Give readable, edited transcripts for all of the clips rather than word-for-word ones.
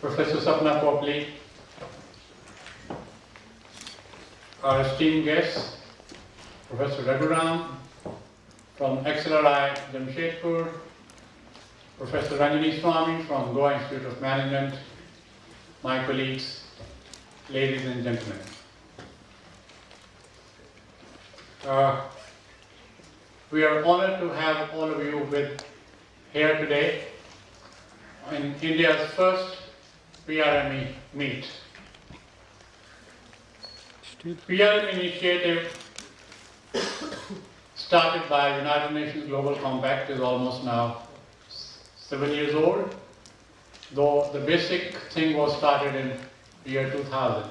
Professor Sapna Popley, our esteemed guests, Professor Raghuram from XLRI Jamshedpur, Professor Ranjani Swami from Goa Institute of Management, my colleagues, ladies and gentlemen. We are honored to have all of you here today in India's first PRME meet. PRME initiative started by United Nations Global Compact is almost now 7 years old, though the basic thing was started in the year 2000.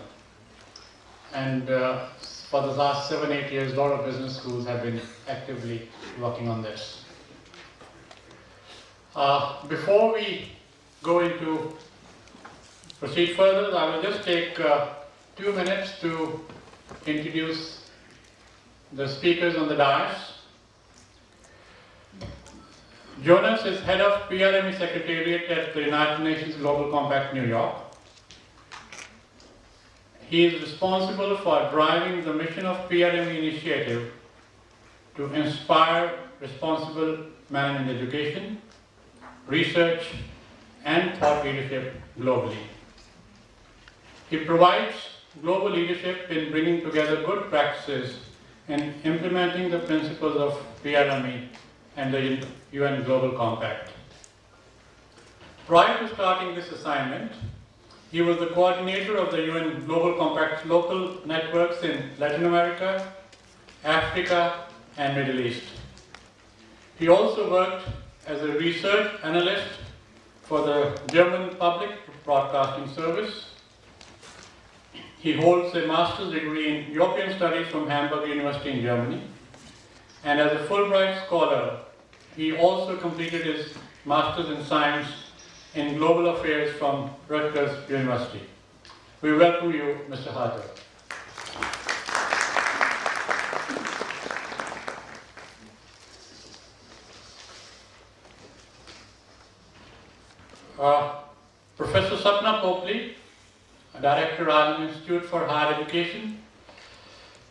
And for the last 7-8 years, a lot of business schools have been actively working on this. Before we go into proceed further, I will just take 2 minutes to introduce the speakers on the dais. Jonas is Head of PRME Secretariat at the United Nations Global Compact, New York. He is responsible for driving the mission of PRME initiative to inspire responsible management education, research, and thought leadership globally. He provides global leadership in bringing together good practices and implementing the principles of PRME and the UN Global Compact. Prior to starting this assignment, he was the coordinator of the UN Global Compact's local networks in Latin America, Africa, and Middle East. He also worked as a research analyst for the German Public Broadcasting Service. He holds a master's degree in European Studies from Hamburg University in Germany. And as a Fulbright scholar, he also completed his master's in science in global affairs from Rutgers University. We welcome you, Mr. Haertle. Professor Sapna Popley, Director, IILM Institute for Higher Education,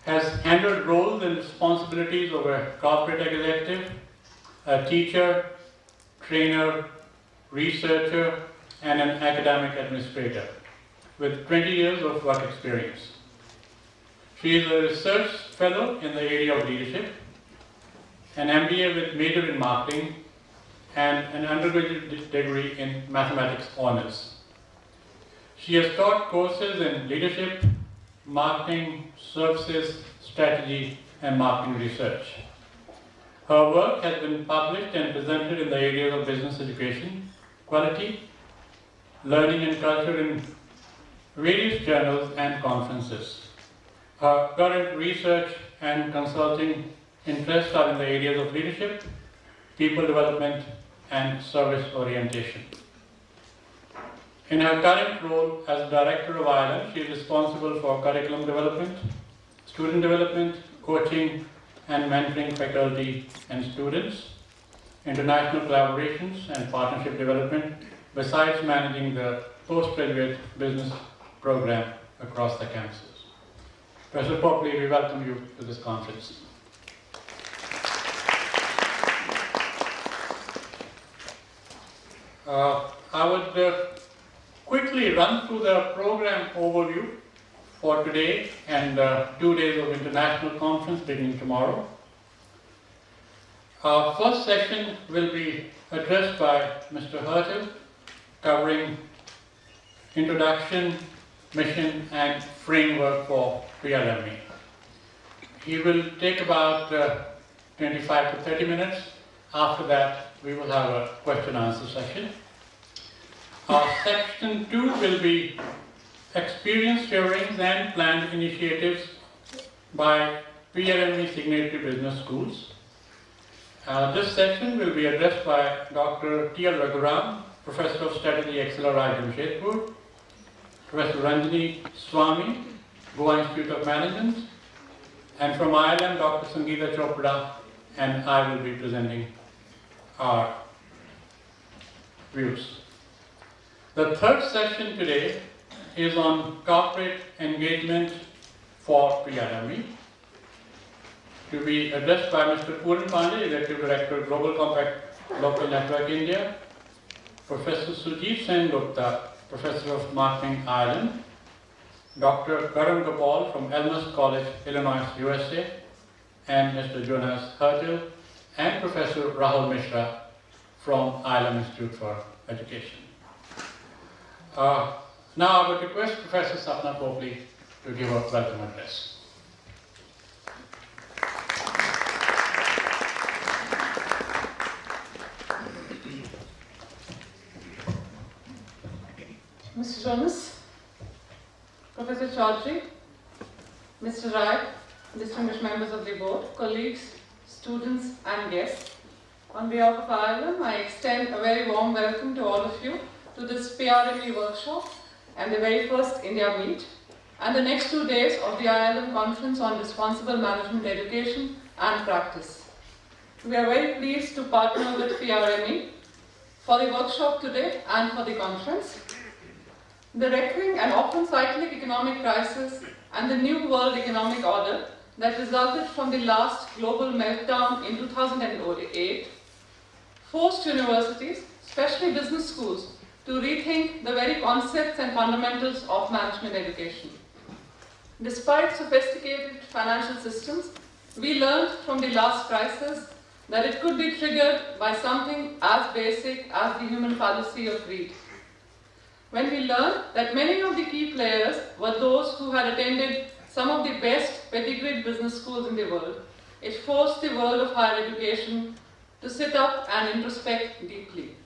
has handled roles and responsibilities of a corporate executive, a teacher, trainer, researcher, and an academic administrator with 20 years of work experience. She is a research fellow in the area of leadership, an MBA with major in marketing, and an undergraduate degree in mathematics honors. She has taught courses in leadership, marketing, services, strategy, and marketing research. Her work has been published and presented in the areas of business education, quality, learning and culture in various journals and conferences. Her current research and consulting interests are in the areas of leadership, people development, and service orientation. In her current role as Director of IILM, she is responsible for curriculum development, student development, coaching, and mentoring faculty and students, international collaborations and partnership development, besides managing the postgraduate business program across the campuses. Professor Popley, we welcome you to this conference. I would quickly run through the program overview for today and 2 days of international conference beginning tomorrow. Our first session will be addressed by Mr. Haertle, covering introduction, mission, and framework for PRME. He will take about 25 to 30 minutes. After that, we will have a question-answer session. Section 2 will be experience sharing and planned initiatives by PRME signatory business schools. This session will be addressed by Dr. T.L. Raghuram, Professor of Strategy, XLRI Jamshedpur, Professor Ranjani Swami, Goa Institute of Management, and from IILM, Dr. Sangeeta Chopra, and I will be presenting our views. The third session today is on corporate engagement for PRME, to be addressed by Mr. Puran Pandey, Executive Director, Global Compact Local Network India, Professor Sujit Sen Gupta, Professor of Marketing, Ireland, Dr. Karan Gopal from Elmhurst College, Illinois, USA, and Mr. Jonas Haertle, and Professor Rahul Mishra from IILM Institute for Education. Now I would request Professor Sapna Popley to give a welcome address. Mr. Jonas, Professor Chaudhry, Mr. Rai, distinguished members of the board, colleagues, students and guests, on behalf of IILM, I extend a very warm welcome to all of you to this PRME workshop and the very first India Meet and the next 2 days of the IILM Conference on Responsible Management Education and Practice. We are very pleased to partner with PRME for the workshop today and for the conference. The recurring and often cyclic economic crisis and the new world economic order that resulted from the last global meltdown in 2008 forced universities, especially business schools, to rethink the very concepts and fundamentals of management education. Despite sophisticated financial systems, we learned from the last crisis that it could be triggered by something as basic as the human fallacy of greed. When we learned that many of the key players were those who had attended some of the best pedigreed business schools in the world, it forced the world of higher education to sit up and introspect deeply.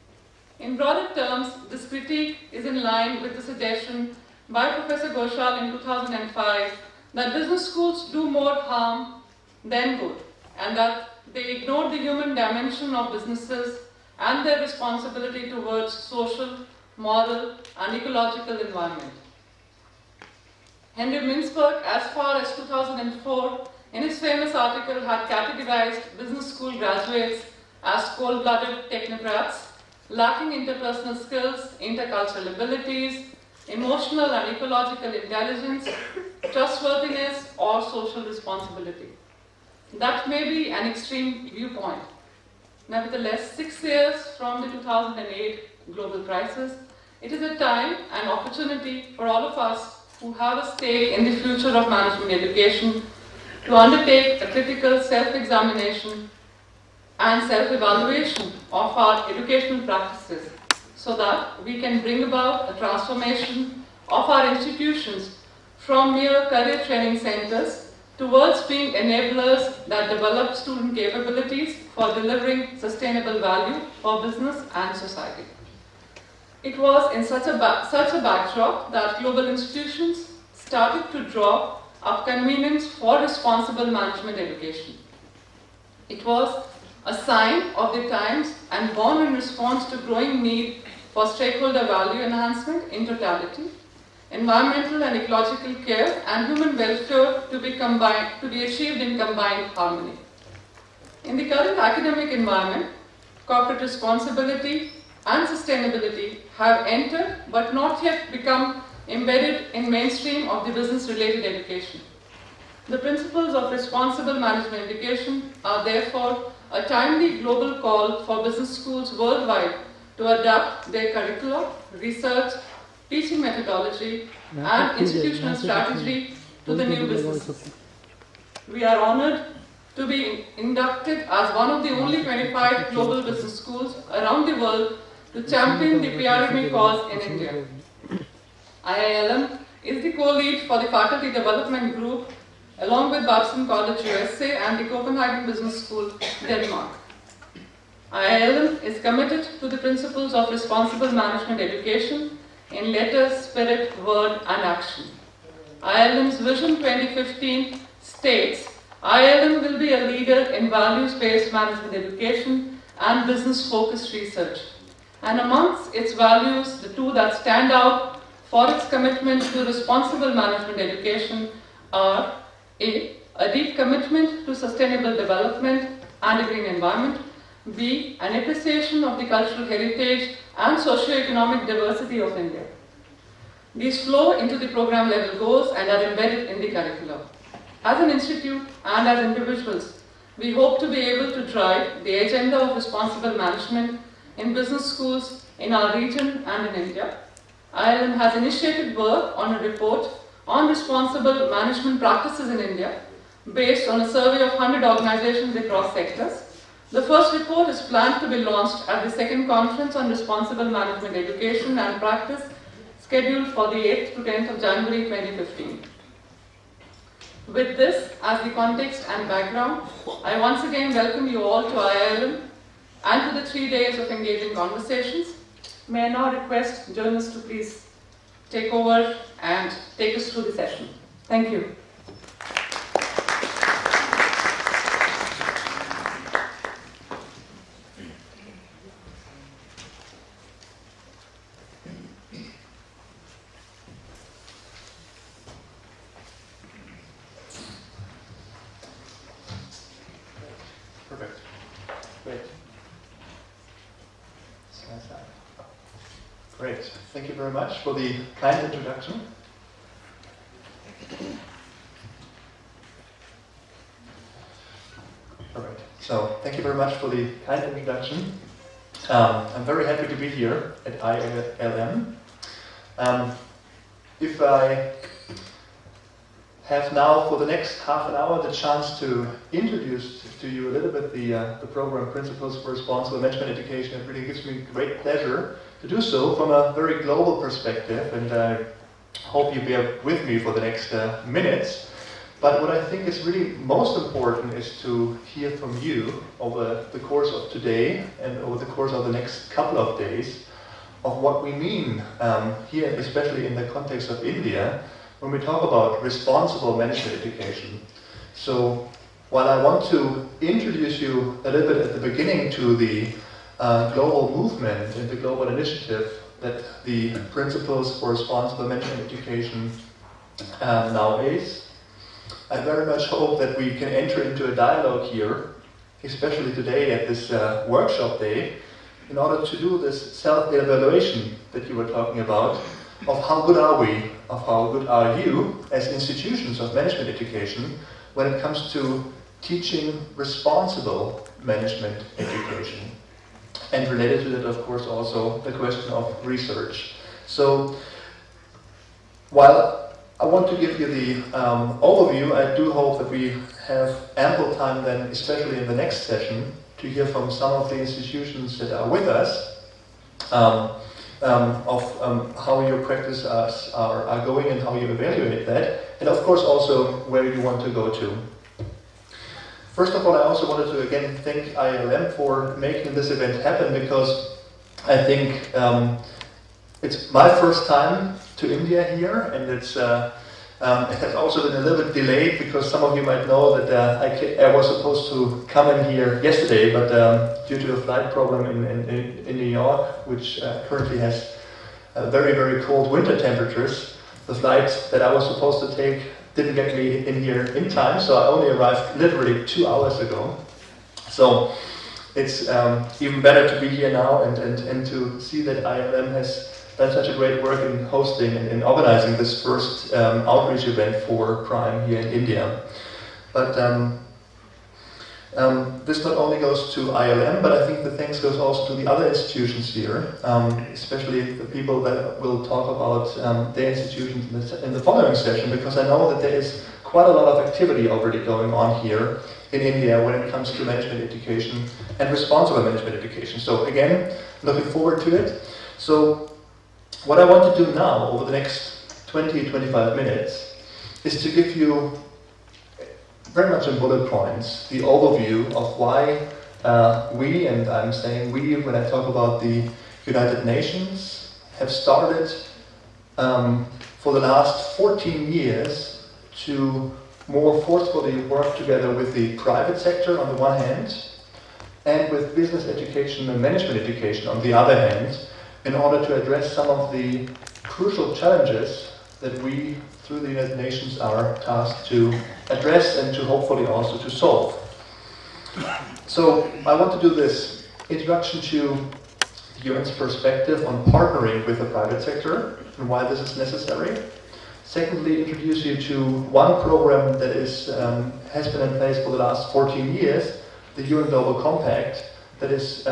In broader terms, this critique is in line with the suggestion by Professor Ghoshal in 2005 that business schools do more harm than good, and that they ignore the human dimension of businesses and their responsibility towards social, moral, and ecological environment. Henry Mintzberg, as far as 2004, in his famous article, had categorized business school graduates as cold-blooded technocrats, lacking interpersonal skills, intercultural abilities, emotional and ecological intelligence, trustworthiness, or social responsibility. That may be an extreme viewpoint. Nevertheless, 6 years from the 2008 global crisis, it is a time and opportunity for all of us who have a stake in the future of management education to undertake a critical self-examination and self-evaluation of our educational practices so that we can bring about a transformation of our institutions from mere career training centers towards being enablers that develop student capabilities for delivering sustainable value for business and society. It was in such a backdrop that global institutions started to draw up conventions for responsible management education. It was a sign of the times and born in response to growing need for stakeholder value enhancement in totality, environmental and ecological care, and human welfare to be achieved in combined harmony. In the current academic environment, corporate responsibility and sustainability have entered but not yet become embedded in mainstream of the business-related education. The principles of responsible management education are therefore a timely global call for business schools worldwide to adapt their curricula, research, teaching methodology, and institutional strategy to the new businesses. We are honored to be inducted as one of the only 25 global business schools around the world to champion the PRME cause in India. IILM is the co-lead for the Faculty Development Group along with Babson College, USA and the Copenhagen Business School, Denmark. IILM is committed to the principles of responsible management education in letter, spirit, word and action. IILM's Vision 2015 states, IILM will be a leader in values-based management education and business-focused research. And amongst its values, the two that stand out for its commitment to responsible management education are A deep commitment to sustainable development and a green environment. B. An appreciation of the cultural heritage and socio-economic diversity of India. These flow into the program level goals and are embedded in the curriculum. As an institute and as individuals, we hope to be able to drive the agenda of responsible management in business schools in our region and in India. IILM has initiated work on a report on responsible management practices in India based on a survey of 100 organizations across sectors. The first report is planned to be launched at the second conference on responsible management education and practice scheduled for the 8th to 10th of January 2015. With this as the context and background, I once again welcome you all to IILM and to the 3 days of engaging conversations. May I now request Jonas to please take over and take us through the session. Thank you. Perfect. Great. Great. Thank you very much for the kind introduction. Perfect. So, thank you very much for the kind introduction. I'm very happy to be here at IILM. If I have now for the next half an hour the chance to introduce to you a little bit the program Principles for Responsible Management Education, it really gives me great pleasure to do so from a very global perspective, and I hope you bear with me for the next minutes. But what I think is really most important is to hear from you over the course of today and over the course of the next couple of days of what we mean here, especially in the context of India, when we talk about responsible management education. So while I want to introduce you a little bit at the beginning to the global movement and the global initiative that the Principles for Responsible Management Education now is, I very much hope that we can enter into a dialogue here, especially today at this workshop day, in order to do this self-evaluation that you were talking about, of how good are we, of how good are you as institutions of management education when it comes to teaching responsible management education. And related to that, of course, also the question of research. So, while I want to give you the overview, I do hope that we have ample time then, especially in the next session, to hear from some of the institutions that are with us of how your practices are going and how you evaluate that, and of course also where you want to go to. First of all, I also wanted to again thank IILM for making this event happen, because I think it's my first time to India here, and it has also been a little bit delayed because some of you might know that I was supposed to come in here yesterday, but due to a flight problem in New York, which currently has very, very cold winter temperatures, the flight that I was supposed to take didn't get me in here in time, so I only arrived literally 2 hours ago. So it's even better to be here now and to see that IILM has done such a great work in hosting and in organizing this first outreach event for Prime here in India. But this not only goes to IILM, but I think the thanks goes also to the other institutions here, especially the people that will talk about their institutions in the following session, because I know that there is quite a lot of activity already going on here in India when it comes to management education and responsible management education. So again, looking forward to it. So what I want to do now over the next 20-25 minutes is to give you very much in bullet points the overview of why we, and I'm saying we when I talk about the United Nations, have started for the last 14 years to more forcefully work together with the private sector on the one hand and with business education and management education on the other hand, in order to address some of the crucial challenges that we, through the United Nations, are tasked to address and to hopefully also to solve. So I want to do this introduction to the UN's perspective on partnering with the private sector and why this is necessary. Secondly, introduce you to one program that has been in place for the last 14 years, the UN Global Compact, that is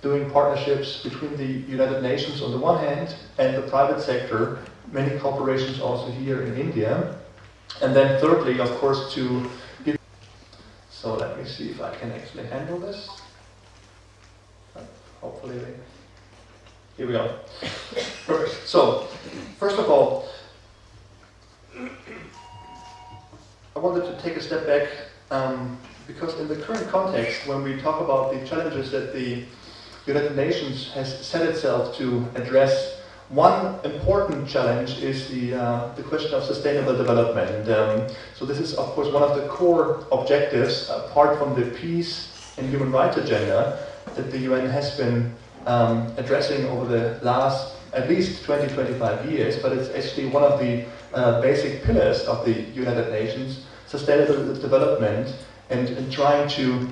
doing partnerships between the United Nations on the one hand and the private sector, many corporations also here in India. And then thirdly, of course, to give... So let me see if I can actually handle this. Hopefully, here we go. Perfect. So, first of all, I wanted to take a step back because in the current context, when we talk about the challenges that the United Nations has set itself to address, one important challenge is the question of sustainable development. So this is, of course, one of the core objectives, apart from the peace and human rights agenda, that the UN has been addressing over the last at least 20-25 years, but it's actually one of the basic pillars of the United Nations, sustainable development, and trying to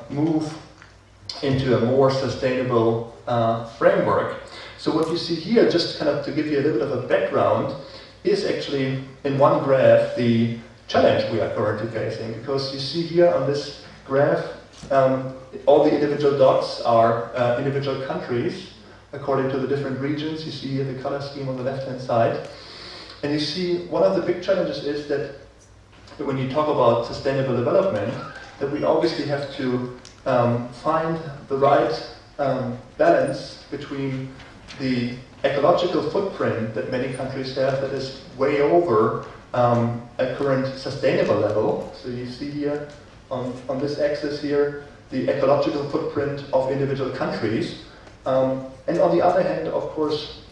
move into a more sustainable framework. So what you see here, just kind of to give you a little bit of a background, is actually in one graph the challenge we are currently facing, because you see here on this graph all the individual dots are individual countries according to the different regions. You see here the color scheme on the left hand side, and you see one of the big challenges is that when you talk about sustainable development, that we obviously have to find the right balance between the ecological footprint that many countries have that is way over a current sustainable level. So you see here on this axis here the ecological footprint of individual countries, and on the other hand, of course,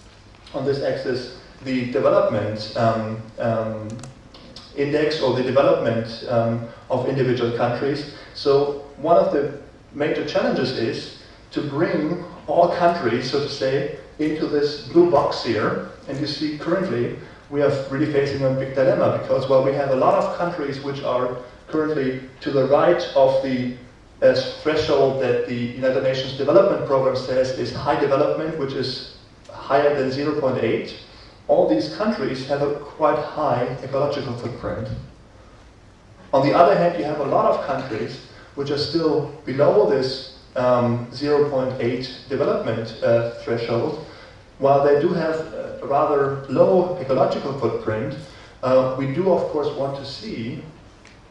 on this axis the development index or the development of individual countries. So one of the major challenges is to bring all countries, so to say, into this blue box here. And you see currently we are really facing a big dilemma, because while we have a lot of countries which are currently to the right of the threshold that the United Nations Development Program says is high development, which is higher than 0.8, all these countries have a quite high ecological footprint. On the other hand, you have a lot of countries which are still below this 0.8 development threshold. While they do have a rather low ecological footprint, we do of course want to see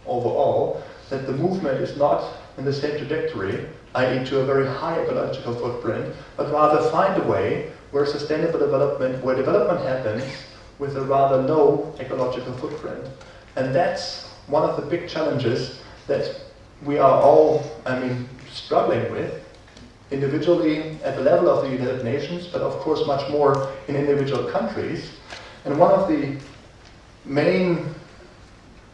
overall that the movement is not in the same trajectory, i.e. to a very high ecological footprint, but rather find a way where sustainable development, where development happens with a rather low ecological footprint. And that's one of the big challenges that we are all, struggling with, individually at the level of the United Nations, but of course much more in individual countries. And one of the main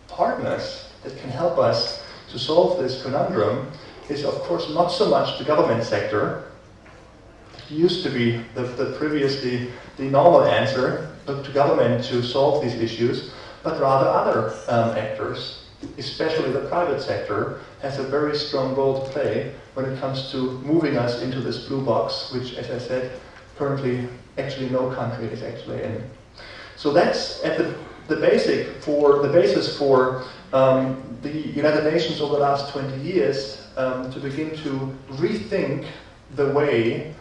partners that can help us to solve this conundrum is of course not so much the government sector. It used to be previously the normal answer, look to government to solve these issues, but rather other actors, especially the private sector, has a very strong role to play when it comes to moving us into this blue box, which, as I said, currently actually no country is actually in. So that's at the basis for the United Nations over the last 20 years to begin to rethink the way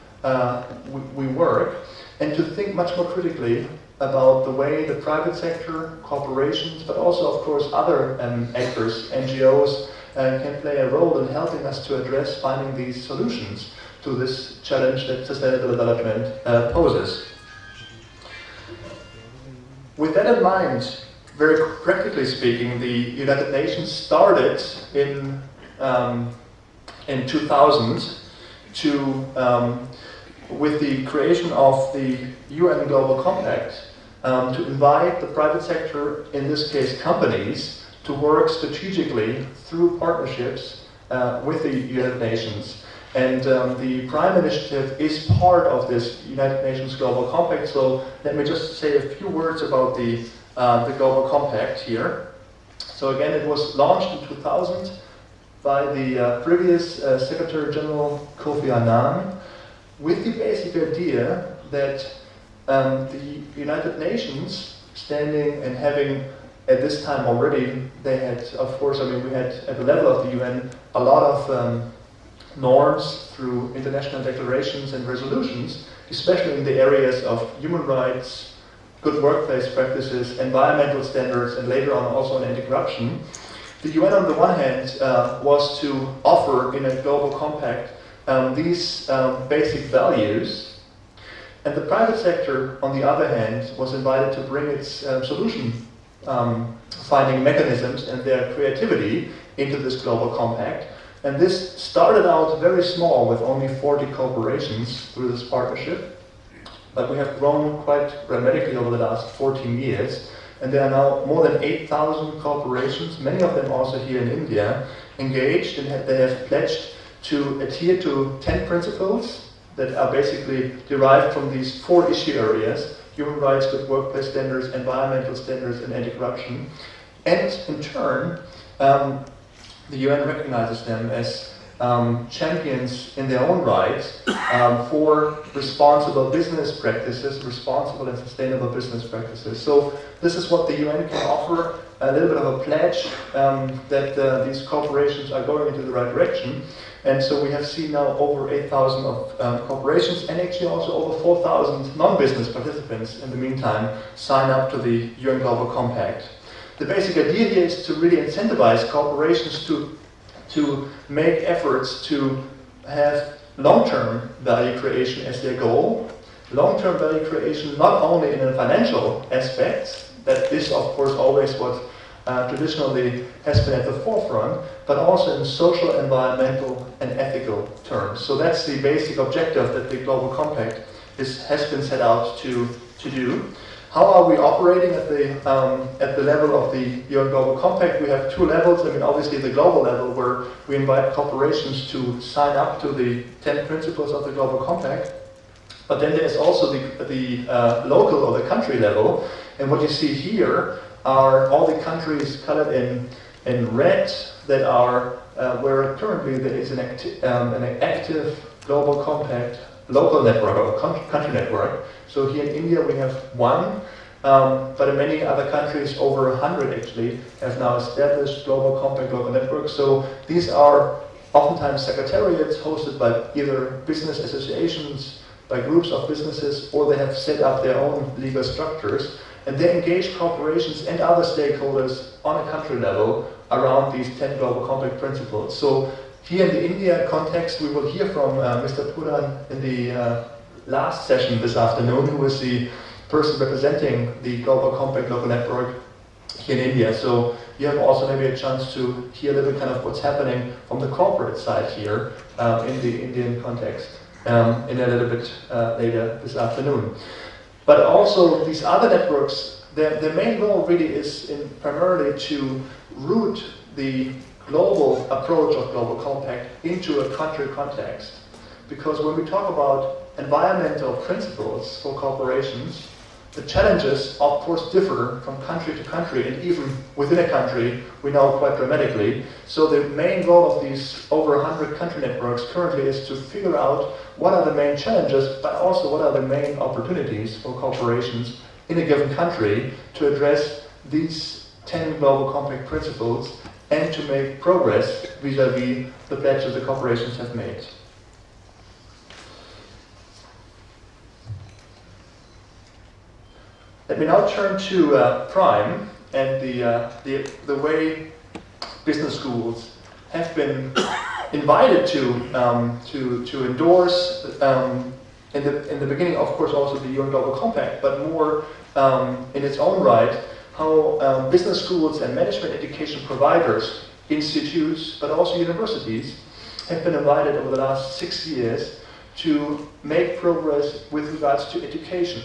we work, and to think much more critically about the way the private sector, corporations, but also of course other actors, NGOs, can play a role in helping us to address finding these solutions to this challenge that sustainable development poses. With that in mind, very practically speaking, the United Nations started in 2000 with the creation of the UN Global Compact to invite the private sector, in this case companies, to work strategically through partnerships with the United Nations. And the Prime Initiative is part of this United Nations Global Compact, so let me just say a few words about the Global Compact here. So again, it was launched in 2000 by the previous Secretary General Kofi Annan, with the basic idea that the United Nations, standing and having at this time already, they had, of course, I mean, we had at the level of the UN a lot of norms through international declarations and resolutions, especially in the areas of human rights, good workplace practices, environmental standards, and later on also on anti-corruption. The UN on the one hand was to offer in a global compact these basic values, and the private sector on the other hand was invited to bring its solution finding mechanisms and their creativity into this global compact. And this started out very small with only 40 corporations through this partnership, but we have grown quite dramatically over the last 14 years. And there are now more than 8,000 corporations, many of them also here in India, engaged, and they have pledged to adhere to 10 principles that are basically derived from these 4 issue areas: human rights, good workplace standards, environmental standards, and anti-corruption. And in turn, the UN recognizes them as champions in their own right for responsible business practices, responsible and sustainable business practices. So this is what the UN can offer, a little bit of a pledge that these corporations are going into the right direction. And so we have seen now over 8,000 of corporations, and actually also over 4,000 non-business participants in the meantime sign up to the UN Global Compact. The basic idea here is to really incentivize corporations to make efforts to have long-term value creation as their goal. Long-term value creation not only in a financial aspect, that is of course always what traditionally has been at the forefront, but also in social, environmental and ethical terms. So that's the basic objective that the Global Compact has been set out to do. How are we operating at the level of the UN Global Compact? We have 2 levels. I mean, obviously the global level, where we invite corporations to sign up to the 10 principles of the Global Compact. But then there's also the local or the country level. And what you see here are all the countries colored in red that are where currently there is an active Global Compact local network or country network. So here in India we have 1, but in many other countries, over 100 actually, have now established Global Compact local networks. So these are oftentimes secretariats hosted by either business associations, by groups of businesses, or they have set up their own legal structures. And they engage corporations and other stakeholders on a country level around these 10 Global Compact principles. So here in the India context, we will hear from Mr. Puran in the last session this afternoon, who is the person representing the Global Compact local network here in India. So you have also maybe a chance to hear a little bit kind of what's happening from the corporate side here in the Indian context in a little bit later this afternoon. But also these other networks, their main role really is primarily to root the global approach of Global Compact into a country context. Because when we talk about environmental principles for corporations, the challenges of course differ from country to country, and even within a country we know quite dramatically. So the main role of these over 100 country networks currently is to figure out what are the main challenges, but also what are the main opportunities for corporations in a given country to address these 10 Global Compact principles and to make progress vis-à-vis the pledges the corporations have made. Let me now turn to Prime and the way business schools have been invited to endorse in the beginning, of course, also the UN Global Compact, but more in its own right, how business schools and management education providers, institutes, but also universities have been invited over the last 6 years to make progress with regards to education.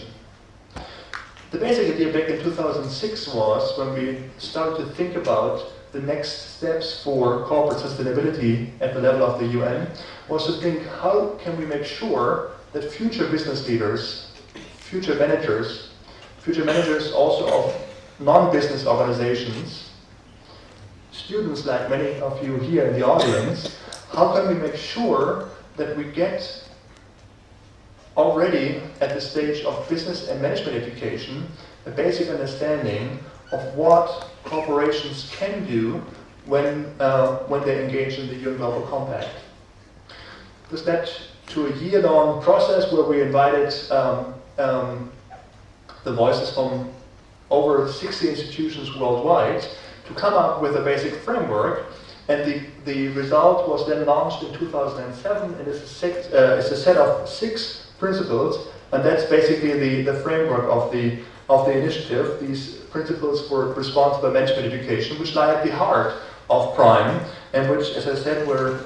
The basic idea back in 2006 was, when we started to think about the next steps for corporate sustainability at the level of the UN, was to think, how can we make sure that future business leaders, future managers also of non-business organizations, students, like many of you here in the audience, how can we make sure that we get already at the stage of business and management education a basic understanding of what corporations can do when they engage in the UN Global Compact. This led to a year-long process where we invited the voices from over 60 institutions worldwide to come up with a basic framework, and the result was then launched in 2007, and it's a set of 6 principles, and that's basically the framework of the initiative. These principles for responsible management education, which lie at the heart of PRIME, and which, as I said, were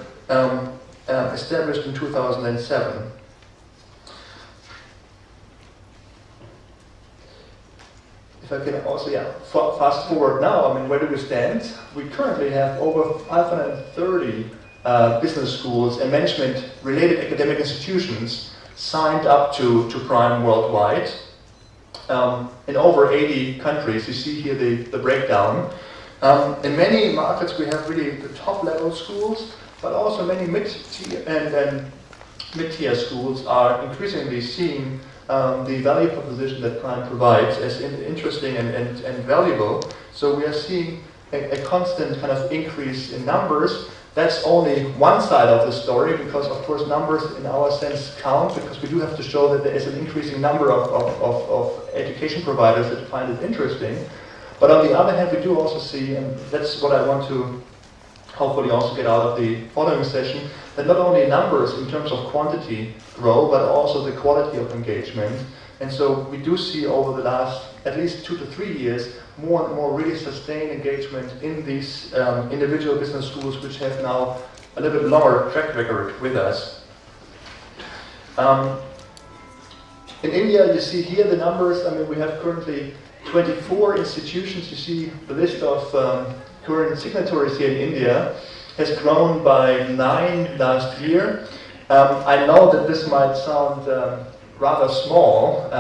established in 2007. If I can also, fast forward now, I mean, where do we stand? We currently have over 530 business schools and management-related academic institutions signed up to PRIME worldwide. In over 80 countries, you see here the breakdown. In many markets we have really the top-level schools, but also many mid-tier and mid-tier schools are increasingly seeing the value proposition that PRIME provides as interesting and valuable. So we are seeing a constant kind of increase in numbers. That's only one side of the story, because of course numbers in our sense count, because we do have to show that there is an increasing number of education providers that find it interesting. But on the other hand, we do also see, and that's what I want to hopefully also get out of the following session, that not only numbers in terms of quantity grow, but also the quality of engagement. And so we do see over the last at least 2 to 3 years more and more really sustained engagement in these individual business schools, which have now a little bit longer track record with us. In India, you see here the numbers. I mean, we have currently 24 institutions. You see the list of current signatories here in India has grown by 9 last year. I know that this might sound rather small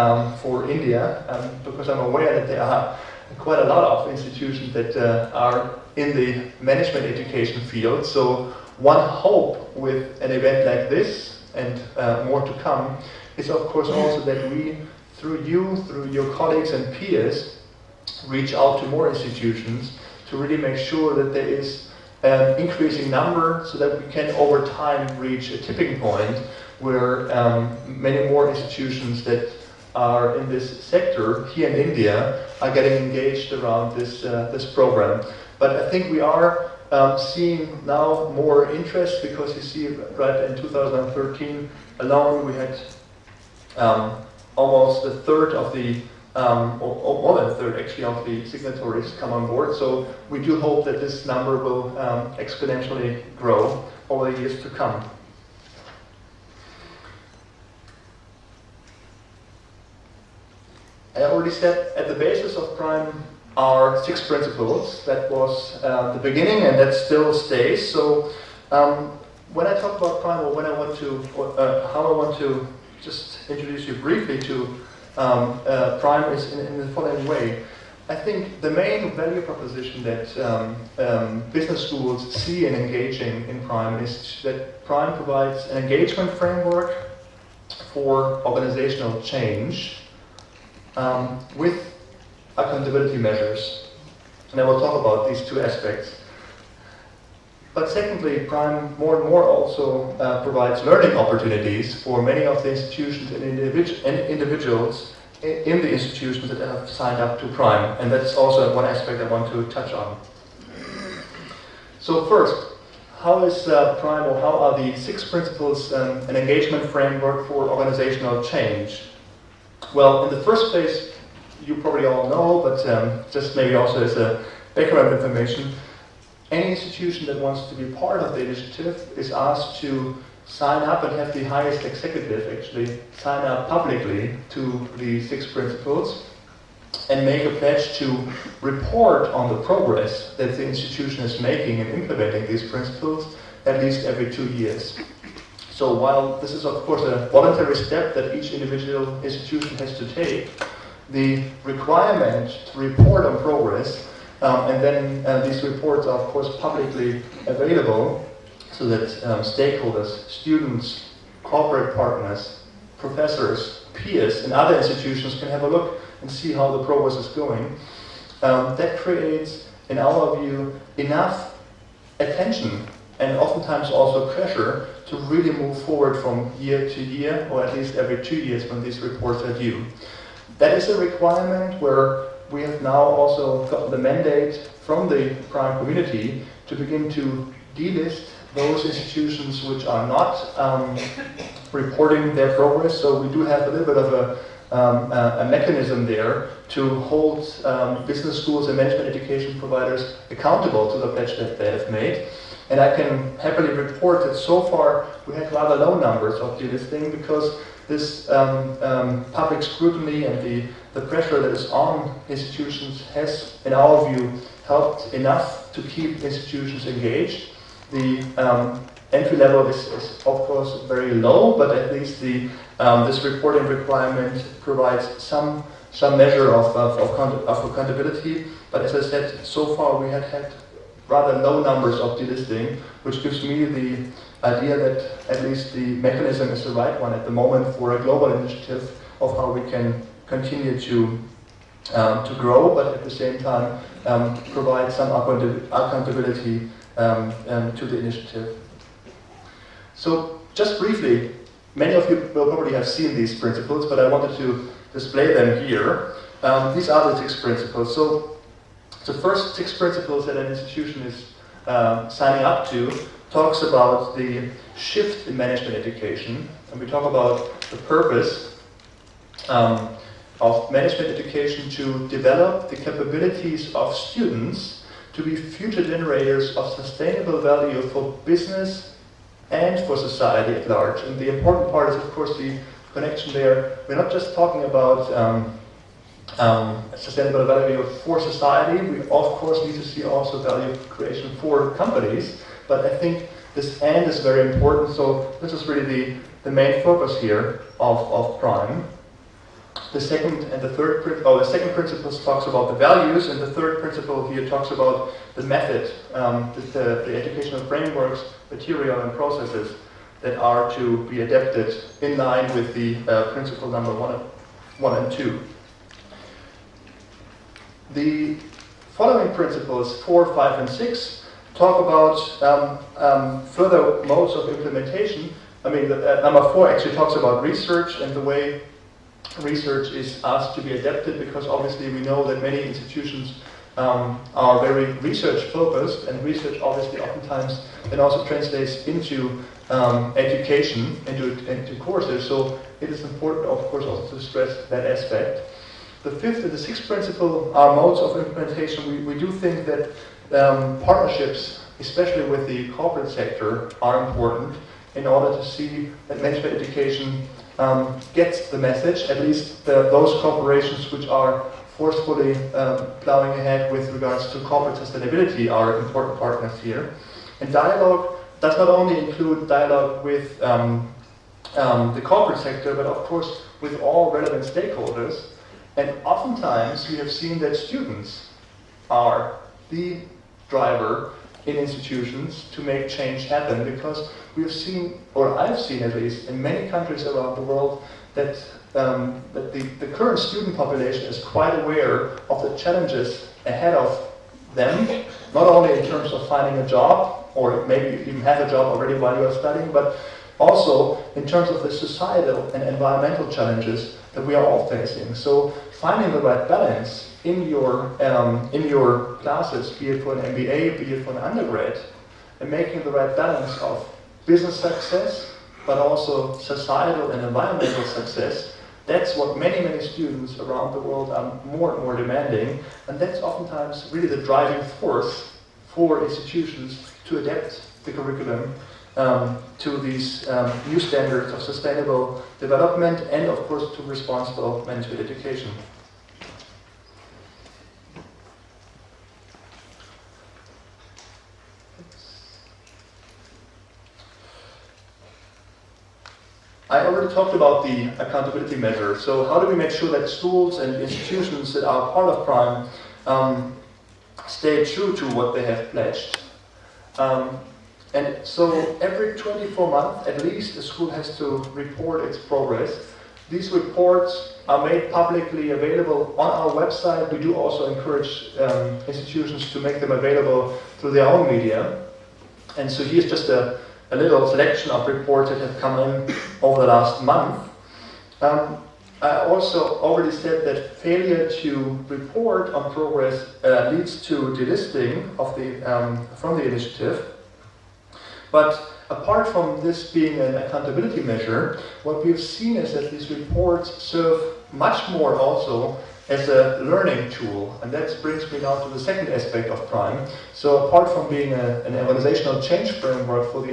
for India, because I'm aware that there are quite a lot of institutions that are in the management education field. So one hope with an event like this, and more to come, is of course also that we, through your colleagues and peers, reach out to more institutions to really make sure that there is an increasing number, so that we can over time reach a tipping point where many more institutions that are in this sector here in India are getting engaged around this program. But I think we are seeing now more interest, because you see right in 2013 alone we had almost a third of the or more than a third actually of the signatories come on board. So we do hope that this number will exponentially grow over the years to come. I already said at the basis of PRIME are 6 principles. That was the beginning, and that still stays. So when I talk about PRIME, or when I want to, how I want to just introduce you briefly to PRIME is in the following way. I think the main value proposition that business schools see in engaging in PRIME is that PRIME provides an engagement framework for organizational change with accountability measures. And I will talk about these 2 aspects. But secondly, PRIME more and more also provides learning opportunities for many of the institutions and individuals in the institutions that have signed up to PRIME. And that's also one aspect I want to touch on. So first, how is PRIME, or how are the 6 principles an engagement framework for organizational change? Well, in the first place, you probably all know, but just maybe also as a background information, any institution that wants to be part of the initiative is asked to sign up, and have the highest executive actually sign up publicly to the 6 principles and make a pledge to report on the progress that the institution is making in implementing these principles at least every 2 years. So while this is of course a voluntary step that each individual institution has to take, the requirement to report on progress And then these reports are, of course, publicly available so that stakeholders, students, corporate partners, professors, peers, and other institutions can have a look and see how the progress is going. That creates, in our view, enough attention and oftentimes also pressure to really move forward from year to year, or at least every 2 years when these reports are due. That is a requirement where we have now also got the mandate from the prime community to begin to delist those institutions which are not reporting their progress. So we do have a little bit of a mechanism there to hold business schools and management education providers accountable to the pledge that they have made. And I can happily report that so far we had rather low numbers of delisting because this public scrutiny and the pressure that is on institutions has, in our view, helped enough to keep institutions engaged. The entry level is of course very low, but at least this reporting requirement provides some measure of accountability. But as I said, so far we had rather low numbers of delisting, which gives me the idea that at least the mechanism is the right one at the moment for a global initiative of how we can continue to grow, but at the same time provide some accountability to the initiative. So just briefly, many of you will probably have seen these principles, but I wanted to display them here. These are the TIX principles. So the first TIX principles that an institution is signing up to talks about the shift in management education, and we talk about the purpose of management education to develop the capabilities of students to be future generators of sustainable value for business and for society at large. And the important part is, of course, the connection there. We're not just talking about sustainable value for society. We, of course, need to see also value creation for companies. But I think this "and" is very important. So this is really the main focus here of Prime. The second and the third the second principle talks about the values, and the third principle here talks about the method, the educational frameworks, material, and processes that are to be adapted in line with the principle number one and 2. The following principles, 4, 5, and 6, talk about further modes of implementation. I mean, number 4 actually talks about research and the way research is asked to be adapted, because obviously we know that many institutions are very research focused, and research obviously oftentimes then also translates into education, into courses. So it is important, of course, also to stress that aspect. The fifth and the sixth principle are modes of implementation. We do think that partnerships, especially with the corporate sector, are important in order to see that management education gets the message. At least those corporations which are forcefully plowing ahead with regards to corporate sustainability are important partners here. And dialogue does not only include dialogue with the corporate sector, but of course with all relevant stakeholders. And oftentimes we have seen that students are the driver in institutions to make change happen, because we have seen, or I've seen at least, in many countries around the world, that the current student population is quite aware of the challenges ahead of them, not only in terms of finding a job, or maybe even have a job already while you are studying, but also in terms of the societal and environmental challenges that we are all facing. So finding the right balance in your classes, be it for an MBA, be it for an undergrad, and making the right balance of business success, but also societal and environmental success, that's what many, many students around the world are more and more demanding, and that's oftentimes really the driving force for institutions to adapt the curriculum to these new standards of sustainable development and, of course, to responsible management education. I already talked about the accountability measure. So how do we make sure that schools and institutions that are part of Prime stay true to what they have pledged. And so every 24 months, at least, the school has to report its progress. These reports are made publicly available on our website. We do also encourage institutions to make them available through their own media. And so here's just a little selection of reports that have come in over the last month. I also already said that failure to report on progress leads to delisting of from the initiative. But apart from this being an accountability measure, what we've seen is that these reports serve much more also as a learning tool. And that brings me now to the second aspect of PRIME. So apart from being an organizational change framework for the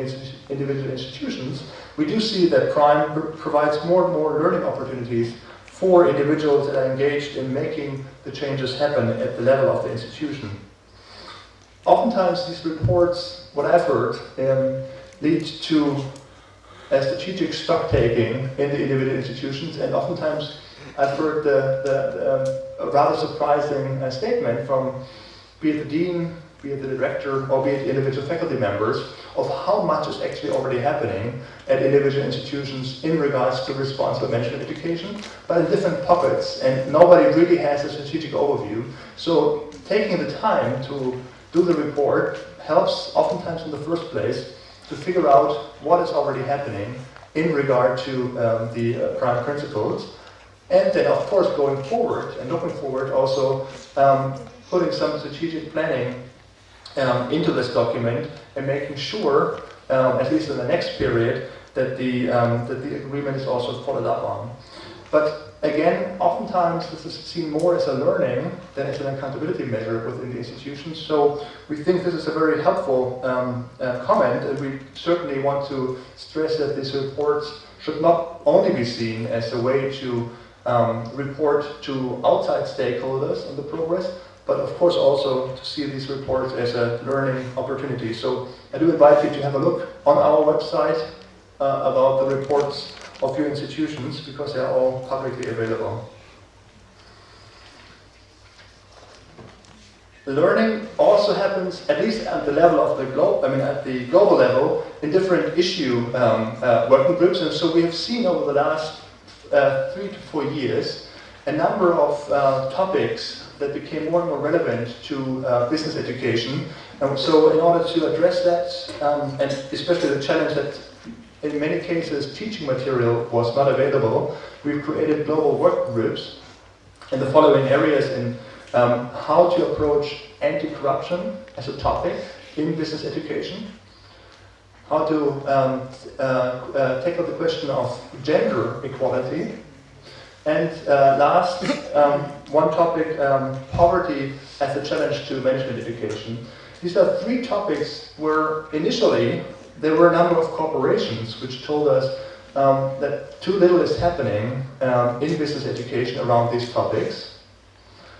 individual institutions, we do see that PRIME provides more and more learning opportunities for individuals that are engaged in making the changes happen at the level of the institution. Oftentimes these reports, what I've heard, lead to a strategic stock taking in the individual institutions, and oftentimes I've heard a rather surprising statement from be it the dean, be it the director, or be it individual faculty members, of how much is actually already happening at individual institutions in regards to responsible management education, but in different pockets, and nobody really has a strategic overview. So taking the time to do the report helps oftentimes in the first place to figure out what is already happening in regard to the PRIME principles. And then, of course, going forward and looking forward, also putting some strategic planning into this document and making sure, at least in the next period, that the agreement is also followed up on. But again, oftentimes this is seen more as a learning than as an accountability measure within the institutions. So we think this is a very helpful comment, and we certainly want to stress that these reports should not only be seen as a way to report to outside stakeholders on the progress, but of course also to see these reports as a learning opportunity. So I do invite you to have a look on our website about the reports of your institutions, because they are all publicly available. Learning also happens, at least at the level of the at the global level, in different issue working groups. And so we have seen over the last 3 to 4 years a number of topics that became more and more relevant to business education. And so in order to address that, and especially the challenge that in many cases teaching material was not available, we've created global work groups in the following areas: in how to approach anti-corruption as a topic in business education, how to tackle the question of gender equality, and last, one topic, poverty as a challenge to management education. These are 3 topics where initially there were a number of corporations which told us that too little is happening in business education around these topics.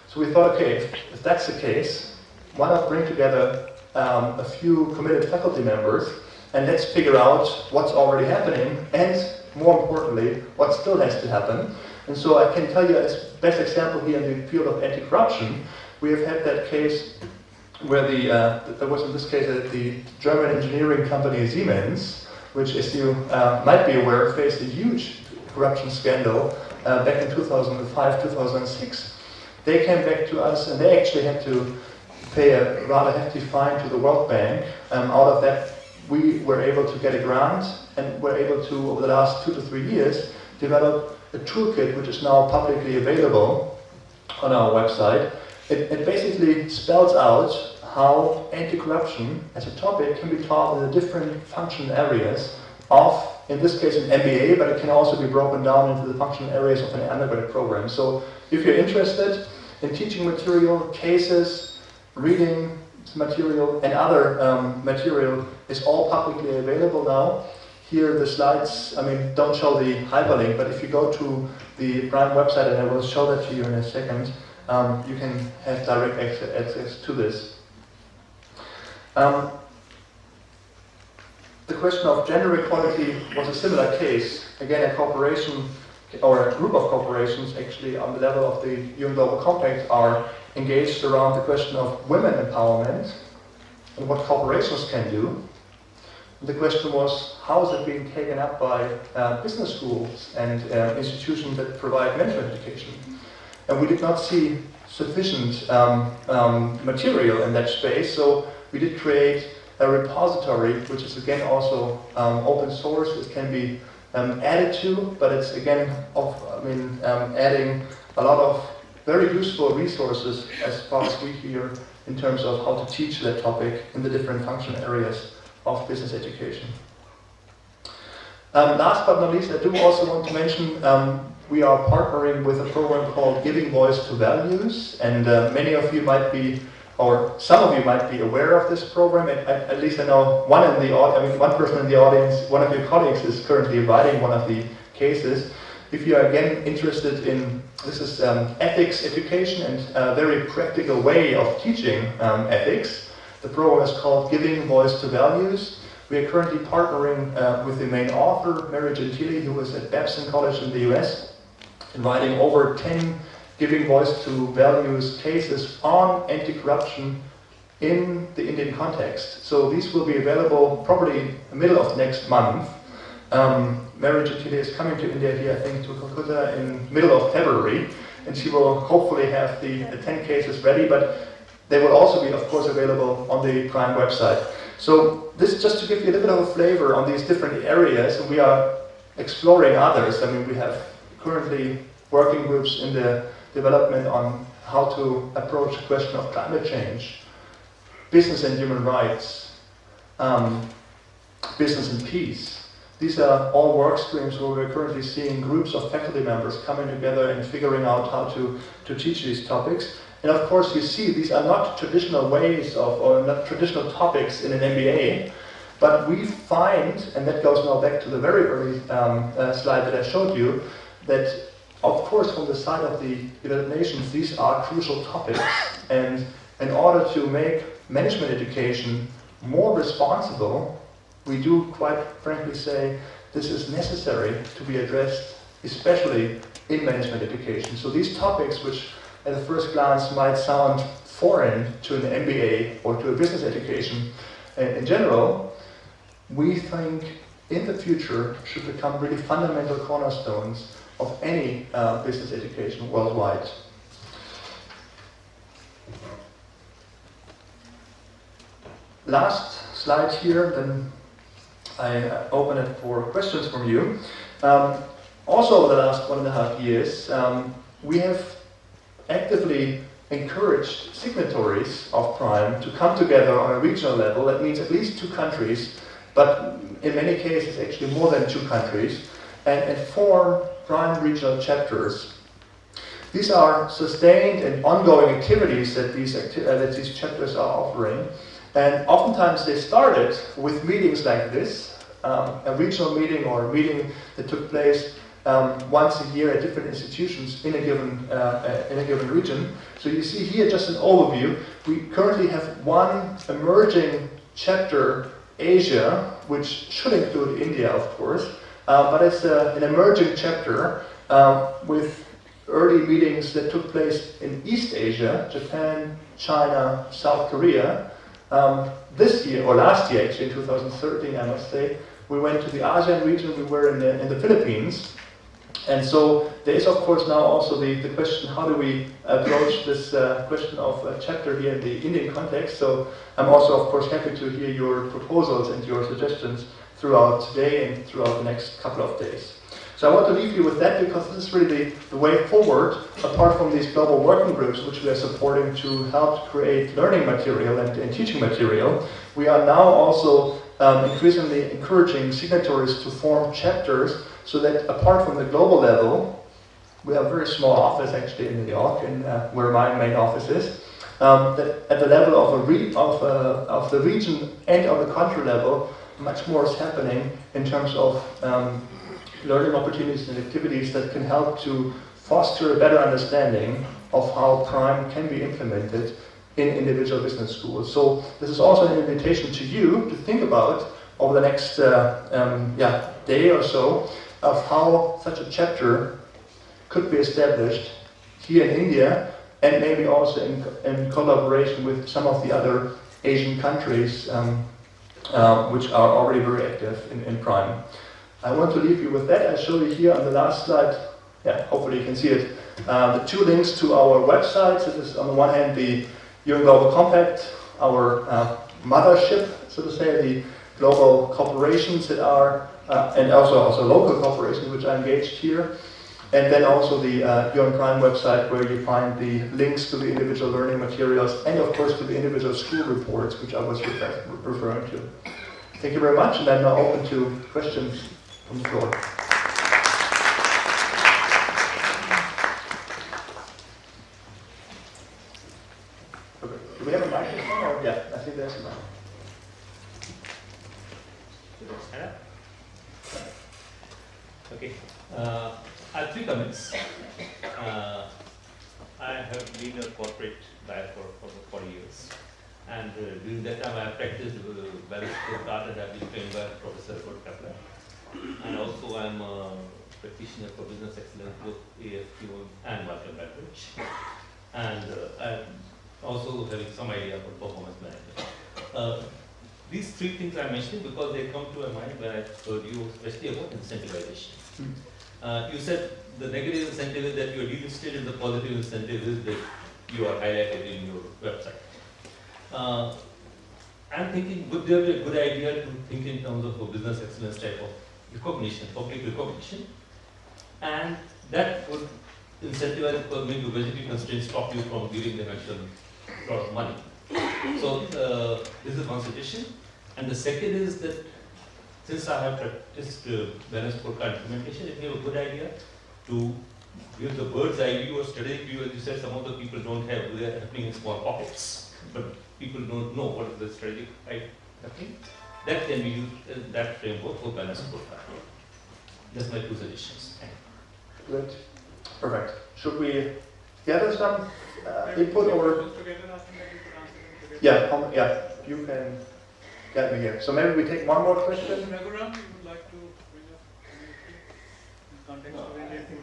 So we thought, okay, if that's the case, why not bring together a few committed faculty members, and let's figure out what's already happening, and more importantly, what still has to happen. And so I can tell you, as best example here in the field of anti-corruption, we have had that case where there was in this case the German engineering company Siemens, which, as you might be aware, faced a huge corruption scandal back in 2005, 2006. They came back to us, and they actually had to pay a rather hefty fine to the World Bank. Out of that, we were able to get a grant, and were able to, over the last 2 to 3 years, develop a toolkit which is now publicly available on our website. It basically spells out how anti-corruption as a topic can be taught in the different function areas of, in this case, an MBA, but it can also be broken down into the function areas of an undergraduate program. So if you're interested in teaching material, cases, reading material, and other material is all publicly available now. Here the slides, don't show the hyperlink, but if you go to the PRIME website, and I will show that to you in a second, you can have direct access to this. The question of gender equality was a similar case. Again, a corporation or a group of corporations actually on the level of the UN Global Compact are engaged around the question of women empowerment and what corporations can do. And the question was, how is it being taken up by business schools and institutions that provide management education? And we did not see sufficient material in that space, so we did create a repository, which is again also open source. It can be added to, but it's again adding a lot of very useful resources as far as we hear in terms of how to teach that topic in the different functional areas of business education. Last but not least, I do also want to mention we are partnering with a program called Giving Voice to Values, and many of you might be, or some of you might be aware of this program. At least I know one person in the audience, one of your colleagues is currently writing one of the cases. If you are again interested in, this is ethics education and a very practical way of teaching ethics. The program is called Giving Voice to Values. We are currently partnering with the main author, Mary Gentile, who is at Babson College in the US, and writing over 10 Giving Voice to Values cases on anti-corruption in the Indian context. So these will be available probably in the middle of next month. Mary Gentile is coming to India here, I think, to Calcutta in middle of February, and she will hopefully have the 10 cases ready, but they will also be, of course, available on the PRIME website. So this is just to give you a little bit of a flavor on these different areas, and we are exploring others. I mean, we have currently working groups in the development on how to approach the question of climate change, business and human rights, business and peace. These are all work streams where we're currently seeing groups of faculty members coming together and figuring out how to teach these topics. And of course, you see, these are not traditional ways of, or not traditional topics in an MBA, but we find, and that goes now back to the very early slide that I showed you, that of course from the side of the United Nations, these are crucial topics, and in order to make management education more responsible, we do quite frankly say this is necessary to be addressed, especially in management education. So these topics, which at a first glance might sound foreign to an MBA or to a business education in general, we think in the future should become really fundamental cornerstones of any business education worldwide. Last slide here, then I open it for questions from you. Also over the last 1.5 years, we have actively encouraged signatories of PRIME to come together on a regional level. That means at least 2 countries, but in many cases actually more than 2 countries, and form PRIME regional chapters. These are sustained and ongoing activities that these chapters are offering, and oftentimes they started with meetings like this, a regional meeting or a meeting that took place once a year at different institutions in a given region. So you see here just an overview. We currently have one emerging chapter, Asia, which should include India, of course, but it's an emerging chapter with early meetings that took place in East Asia, Japan, China, South Korea. This year, or last year actually, in 2013, I must say, we went to the ASEAN region. We were in the Philippines. And so there is, of course, now also the question, how do we approach this question of a chapter here in the Indian context? So I'm also, of course, happy to hear your proposals and your suggestions throughout today and throughout the next couple of days. So I want to leave you with that, because this is really the way forward, apart from these global working groups, which we are supporting to help create learning material and teaching material. We are now also increasingly encouraging signatories to form chapters, so that apart from the global level, we have a very small office actually in New York, where my main office is, that at the level of the region and on the country level, much more is happening in terms of learning opportunities and activities that can help to foster a better understanding of how PRIME can be implemented in individual business schools. So this is also an invitation to you to think about over the next day or so, of how such a chapter could be established here in India, and maybe also in collaboration with some of the other Asian countries which are already very active in Prime. I want to leave you with that. I'll show you here on the last slide, yeah, hopefully you can see it, the 2 links to our websites. This is on the one hand the UN Global Compact, our mothership, so to say, the global corporations that are, and also local corporations which are engaged here. And then also the UN Prime website, where you find the links to the individual learning materials and of course to the individual school reports, which I was referring to. Thank you very much, and I'm now open to questions from the floor. Okay. Do we have a microphone? Or? Yeah, I think there's a mic. Okay. I have 3 comments. I have been a corporate buyer for 40 years, and during that time I have practiced balance scorecard and I have been trained by Professor Chaudhry. And also I am a practitioner for business excellence, both AFQ and market language. And I am also having some idea about performance management. These 3 things I am mentioning because they come to my mind when I heard you, especially about incentivization. You said the negative incentive is that you are delisted, and the positive incentive is that you are highlighted in your website. I'm thinking, would there be a good idea to think in terms of a business excellence type of recognition, public recognition, and that would incentivize, because maybe budgetary constraints stop you from giving them actual lot of money. So this is one suggestion, and the second is that since I have practiced balanced scorecard implementation, it may be a good idea to give the bird's eye view or strategic view. As you said, some of the people don't have, they are happening in small pockets, but people don't know what is the strategic happening. That can be used in that framework for balanced scorecard. That's my 2 suggestions. Good. Perfect. Should we gather some input or? Yeah, yeah, you can get me here. So maybe we take one more question. Raghuram, you would like to bring up anything in context of anything?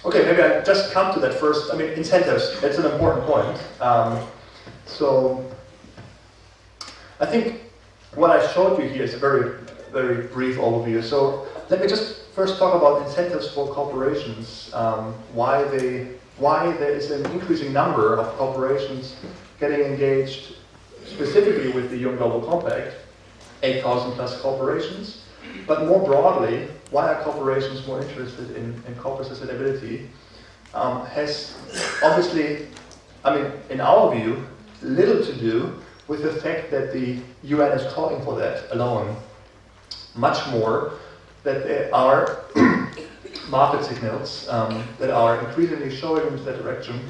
Okay, maybe I just come to that first. I mean, incentives, it's an important point. So I think what I showed you here is a very, very brief overview. So let me just first talk about incentives for corporations, why there is an increasing number of corporations getting engaged specifically with the UN Global Compact, 8,000 plus corporations, but more broadly, why are corporations more interested in corporate sustainability, has obviously, I mean, in our view, little to do with the fact that the UN is calling for that alone. Much more that there are market signals that are increasingly showing into that direction,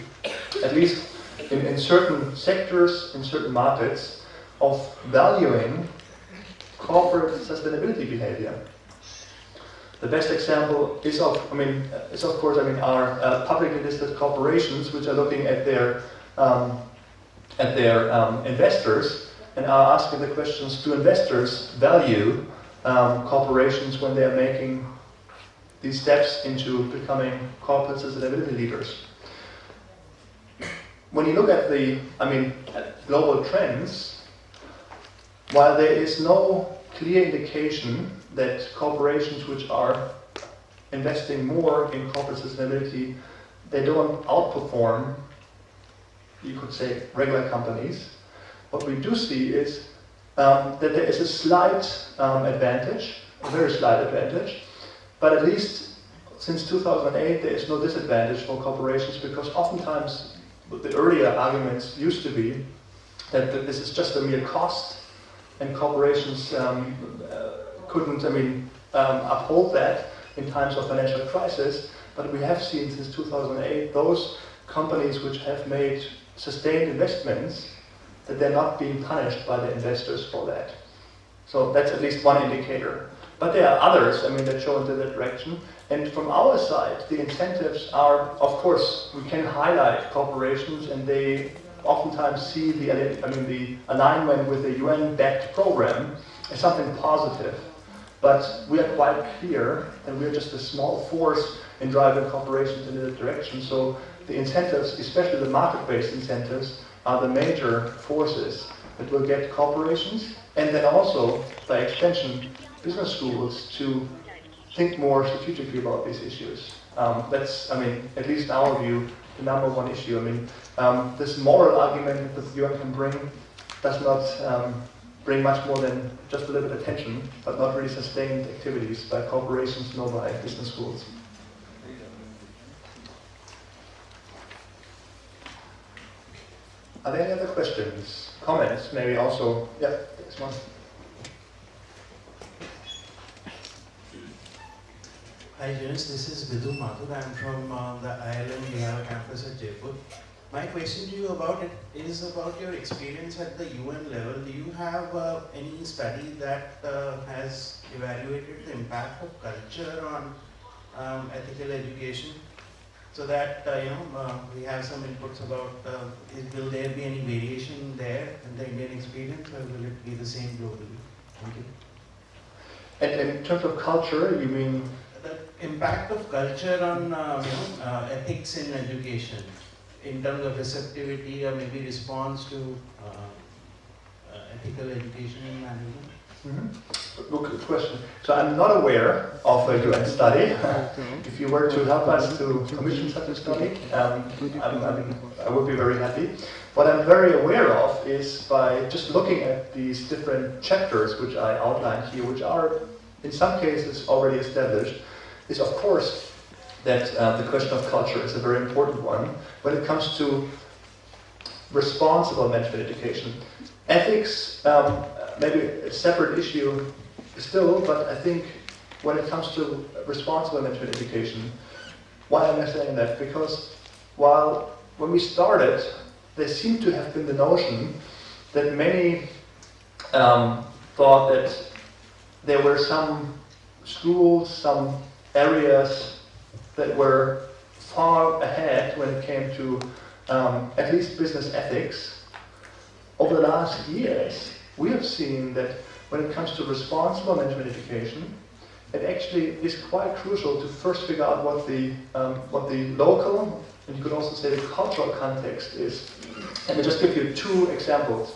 at least in certain sectors, in certain markets, of valuing corporate sustainability behavior. The best example is of course, our publicly listed corporations, which are looking at their investors and are asking the questions: do investors value corporations when they are making these steps into becoming corporate sustainability leaders? When you look at at global trends, while there is no clear indication that corporations which are investing more in corporate sustainability, they don't outperform, you could say, regular companies. What we do see is that there is a slight advantage, a very slight advantage, but at least since 2008 there is no disadvantage for corporations, because oftentimes the earlier arguments used to be that this is just a mere cost and corporations couldn't uphold that in times of financial crisis. But we have seen since 2008 those companies which have made sustained investments, that they're not being punished by the investors for that. So that's at least one indicator. But there are others, that show into that direction. And from our side, the incentives are, of course, we can highlight corporations, and they oftentimes see the alignment with the UN-backed program as something positive. but we are quite clear that we are just a small force in driving corporations in that direction. So the incentives, especially the market-based incentives, are the major forces that will get corporations, and then also, by extension, business schools to think more strategically about these issues. That's, I mean, at least in our view, the number one issue. I mean, this moral argument that the UN can bring does not bring much more than just a little bit of attention, but not really sustained activities by corporations nor by business schools. Are there any other questions, comments? Maybe also, yeah, this one. Hi Jonas, this is Vidhu Mathur. I'm from the IILM Bihar campus at Jaipur. My question to you about it is about your experience at the UN level. Do you have any study that has evaluated the impact of culture on ethical education? So that we have some inputs about will there be any variation there in the Indian experience, or will it be the same globally? Thank you. And in terms of culture, you mean? The impact of culture on ethics in education, in terms of receptivity or maybe response to ethical education and management. Good question. So I'm not aware of a UN study. If you were to help us to commission such a study, I would be very happy. What I'm very aware of is by just looking at these different chapters which I outlined here, which are in some cases already established, is of course that the question of culture is a very important one when it comes to responsible management education. Ethics, maybe a separate issue still, but I think when it comes to responsible management education, why am I saying that? Because when we started, there seemed to have been the notion that many thought that there were some schools, some areas that were far ahead when it came to at least business ethics. Over the last years, we have seen that when it comes to responsible management education, it actually is quite crucial to first figure out what the local, and you could also say the cultural context is. And I'll just give you two examples.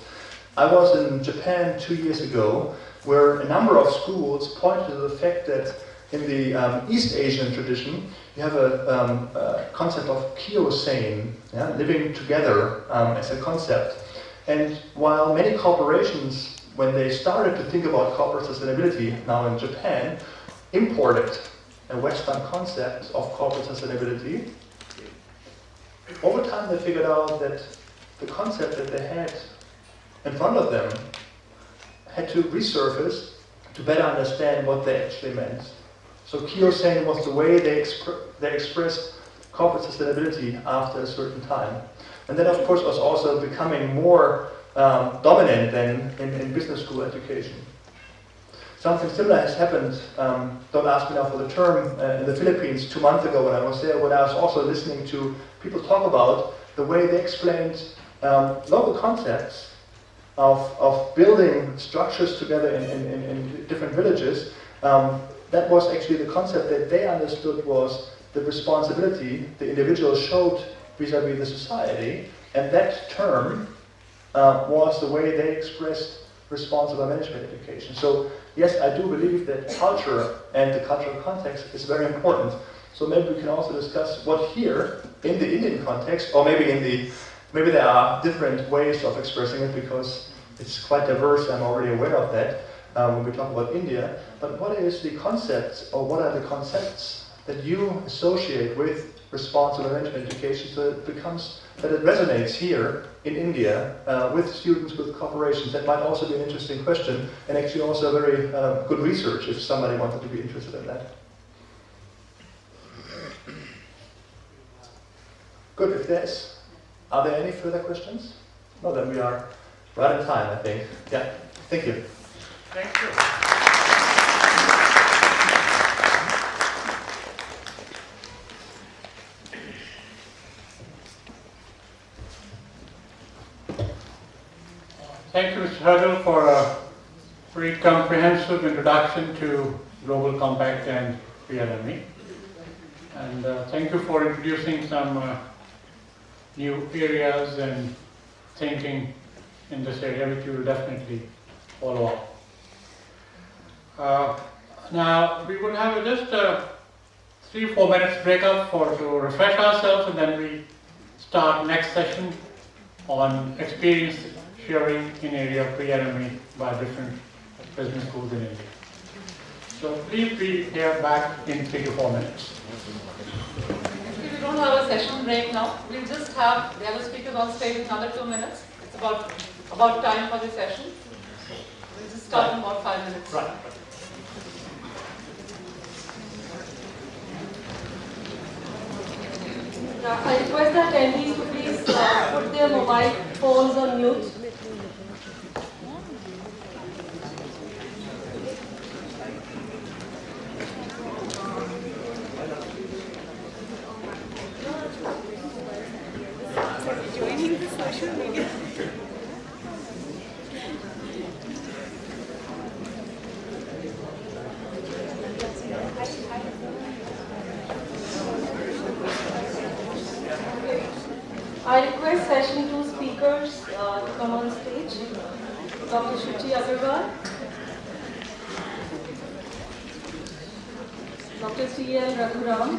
I was in Japan 2 years ago, where a number of schools pointed to the fact that in the East Asian tradition, you have a concept of kyosein, living together as a concept. And while many corporations, when they started to think about corporate sustainability now in Japan, imported a Western concept of corporate sustainability, over time they figured out that the concept that they had in front of them had to resurface to better understand what they actually meant. So kyosein was the way they expressed corporate sustainability after a certain time. And that, of course, was also becoming more dominant than in business school education. Something similar has happened, don't ask me now for the term, in the Philippines 2 months ago when I was there, when I was also listening to people talk about the way they explained local concepts of building structures together in different villages. That was actually the concept that they understood was the responsibility the individual showed vis-à-vis the society, and that term was the way they expressed responsible management education. So yes, I do believe that culture and the cultural context is very important. So maybe we can also discuss what here, in the Indian context, or maybe there are different ways of expressing it because it's quite diverse, I'm already aware of that when we talk about India, but what is the concepts, or what are the concepts that you associate with responsible management education so that it resonates here in India with students, with corporations? That might also be an interesting question, and actually also very good research if somebody wanted to be interested in that. Good, are there any further questions? No, then we are right in time, I think. Yeah, thank you. Thank you. Thank you, Mr. Haertle, for a pretty comprehensive introduction to Global Compact and PRME. And thank you for introducing some new areas and thinking in this area, which we will definitely follow up. Now, we will have just 3-4 minutes break up to refresh ourselves, and then we start next session on experience sharing in area of PRME by different business schools in India. So please be here back in 3 to 4 minutes. Actually, we don't have a session break now. We'll just have the other speakers on stage in another 2 minutes. It's about time for the session. We'll just start in about 5 minutes. Right. I request the attendees to please put their mobile phones on mute. Joining the social media. I request session 2 speakers to come on stage. Dr. Shuchi Agarwal, Dr. C.L. Raghuram,